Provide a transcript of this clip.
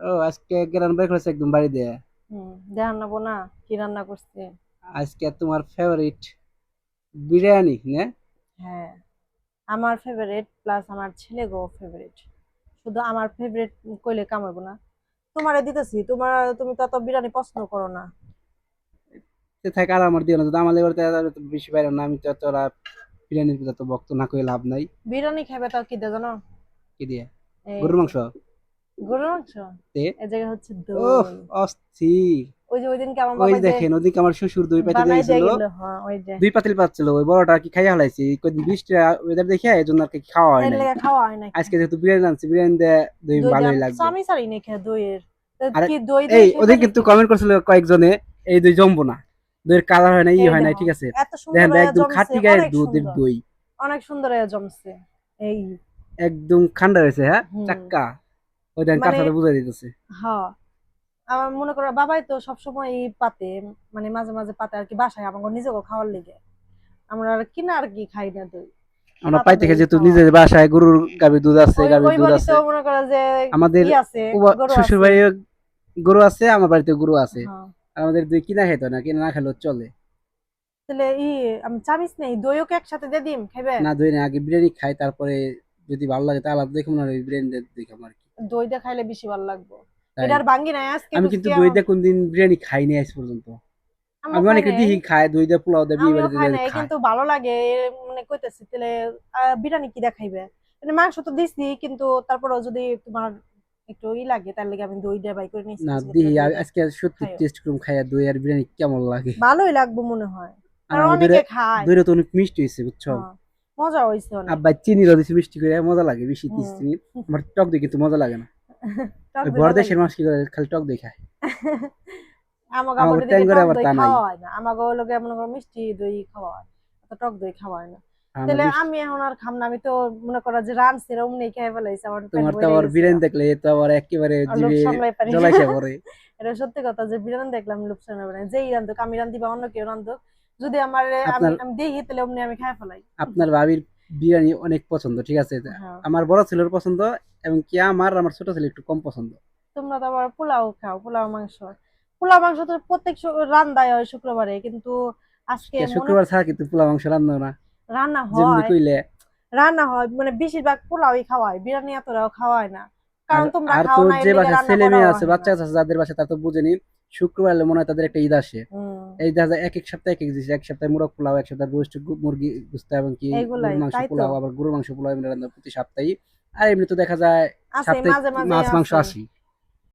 ও আজকে গ্রান বের করেছে একদম বাড়ি দিয়ে। জানাবো না কি রান্না করছে। আজকে তোমার ফেভারিট বিরিয়ানি না? হ্যাঁ, আমার ফেভারিট প্লাস আমার ছেলে গো ফেভারিট। শুধু আমার ফেভারিট কইলে কামাবো না। তোমারে দিতেছি, তুমি তো এত বিরিয়ানি পছন্দ করো না। সে থাকে আর আমার দিও না, যদি আমার লেবারতে বেশি বাইরে না, আমি তো তোরা বিরিয়ানির কথা তো বক্ত না করে লাভ নাই। বিরিয়ানি খাবে তাও কি দিয়ে জানো? কি দিয়ে? এই গরুর যে মাংস গরুর মাংস, তে? এই জায়গায় হচ্ছে ওহ, দই। অস্থির। ওই যে ওইদিনকে আমার ওই বাবা যে দেখেন ওদিকে আমার শ্বশুর দই পাইতে দিয়ে বানাই দিয়ে গেছিল, গেল, হ্যাঁ ওই যে 2 পাতিল পাচ্ছিল, ওই বড়টা আর কি খাইয়া হালাইছি কদিন বৃষ্টি ওয়েদার দেখে, এই জন্য আর কি খাওয়া হয় এর নাই। লেগে খাওয়া হয় নাকি? আজকে যেহেতু বিরিয়ানি আনছি, বিরিয়ানি দিয়ে দই দই দিয়ে ভালোই আমি লাগবে। আমি সারি নাই খেয়ে দইয়ের। তা আর কি দই দই এই খাইবা ওদের কিন্তু নাকি? কমেন্ট করছিল কয়েকজনে, এই দই জমবো না, দইয়ের কালার হয় না, এই হয় না, দেখো, ঠিক আছে। এত সুন্দর দেখেন ভাই, হয়ে একদম জমছে, খাঁটি গায়ের অনেক দুধের সুন্দর, দই, অনেক সুন্দর হয়ে জমছে। এই একদম ঠান্ডা হয়েছে, হ্যাঁ হুম চাক্কা। ওই দেখেন কার মানে সাথে বুঝাই দিতেছে। হ্যাঁ, আমার মনে করো বাবাই তো সবসময় এই পাতে, মানে মাঝে মাঝে পাতে আর কি বাসায় আমাকে নিজেকে খাওয়ার লেগে। আমরা আর কিনা আর কি খাই না দই, আমরা পাতা পাইতে দই খাই, যেহেতু খাওয়া নিজের হয়। বাসায় গরুর গাভীর দুধ আছে, ওই গাভীর ওই দুধ আছে। বাড়িতেও মনে করো যে আমাদের আছে, গরু শ্বশুর আছে। বাড়ি গরু আছে, আমার বাড়িতে গরু আছে। হ্যাঁ, আর আমাদের দই কিনা খাইতো না, কিনা না খেলেও চলে। তাহলে আমি চামিচ নেই দইও কি একসাথে দিয়ে দিম খাইবে? না, দই না, আগে বিরিয়ানি খাই, তারপরে যদি ভালো লাগে তাহলে আলাদা দেখুন, না বিরিয়ানি দেখো আর কি। দই দিয়ে খাইলে বেশি ভালো লাগবে। তাই এটা আর ভাঙ্গি নাই আজকে আমি কিন্তু কুচকে দই দিয়ে কোনদিন বিরিয়ানি খাইনি আজ পর্যন্ত। আমিও আমি খাই অনেকে নাই। দেখি খায়, দই দিয়ে পোলাও দিয়ে বিয়ে আমিও বাড়িতে খাই দিয়ে নাই খায়। কিন্তু ভালো লাগে। মানে কইতেছি তাহলে বিরিয়ানি কি দেখাইবে? মানে মাংস তো দিছি, কিন্তু তারপরেও যদি তোমার একটু লাগে তার লাগে আমি দই দিয়ে বাই করে নিয়েছি, না, আজকে দেখি তাহলে দই দিয়ে আজকে সত্যি খাইও। টেস্ট করুম, খাইয়া দই আর বিরিয়ানি কেমন লাগে। ভালোই লাগবে মনে হয়, আর কারণ আমার দইটা, অনেকে খায়। দইটা তো অনেক মিষ্টি হয়েছে বুঝছো। হ্যাঁ, মজা হয়েছে অনেক। আব্বা চিনি দিয়েছে মিষ্টি করে, মজা লাগে, বেশি হুম চিনি। আমার টক দই কিন্তু মজা লাগে না। টক ওই দই বড় ভালো লাগে। দেশের মানুষ কি করে, খালি টক দই খায়। আমাকে আবার আমাকে ট্যাং এদিকে করে টক আবার দই তা নাই। খাওয়া হয় না, আমাকে লোকে মনে করো মিষ্টি দই খাওয়া হয়, তো টক দই খাওয়া হয় না। আমার তাহলে মিষ্টি। আমি এখন আর খাম না, আমি তো মনে করো যে রানছি অমনি খেয়ে ফেলাইছি, আমার পেট তোমার তো ভরে আবার গেছে। বিরিয়ানি দেখলে তো আবার একেবারে আর লোভ জিভে সামলাই পারি না। জলাইসা পড়ে। এটা সত্যি কথা যে বিরিয়ানি দেখলাম লোভ সামলাই পারি না। যেই রান্ধুক, আমি রান্ধি বা অন্য কেউ রান্ধুক, যদি আমার আমি আপনার আমি দেখি তাহলে অমনি আমি খাই ফেলাই। আপনার ভাবির বিরিয়ানি অনেক পছন্দ, ঠিক আছে। হ্যাঁ, আমার বড় ছেলের পছন্দ, এবং কি আমার ছোট ছেলে একটু কম পছন্দ। তোমরা তো আবার পোলাও খাও, পোলাও মাংস। পোলাও মাংস তো প্রত্যেক রান্দায় হয় শুক্রবারে, কিন্তু আজকে মনে শুক্রবার ছাড়া কিন্তু পোলা মাংস রান্না না, রান্না যেমনি হয়। কইলে। রান্না হয় মানে বেশিরভাগ পোলাওই খাওয়া হয়, বিরিয়ানি এতটাও খাওয়া হয় না, আর কারণ তোমরা আর খাও তো না এর যে লিগে বাসায় রান্না ছেলে করাও মেয়ে আছে, হয় না। বাচ্চা আছে যাদের বাসায়, তার তো বুঝেনি। শুক্রবার হলে মনে হয় তাদের একটা ঈদ আসে। হম, এই দেখা যায় এক এক সপ্তাহে এক এক জিনিস, এক সপ্তাহে মোরগ পোলাও, এক সপ্তাহে রোস্ট মুরগি গুস্তা, এবং কি এইগুলাই গরুর মাংস তাই তো পোলাও, আবার গরুর মাংস পোলাও এমনি রান্না প্রতি সপ্তাহেই। আর এমনি তো দেখা যায় আছে সাপ্তাহিক মাঝে মাঝে মাছ মাংস আছে। আসি।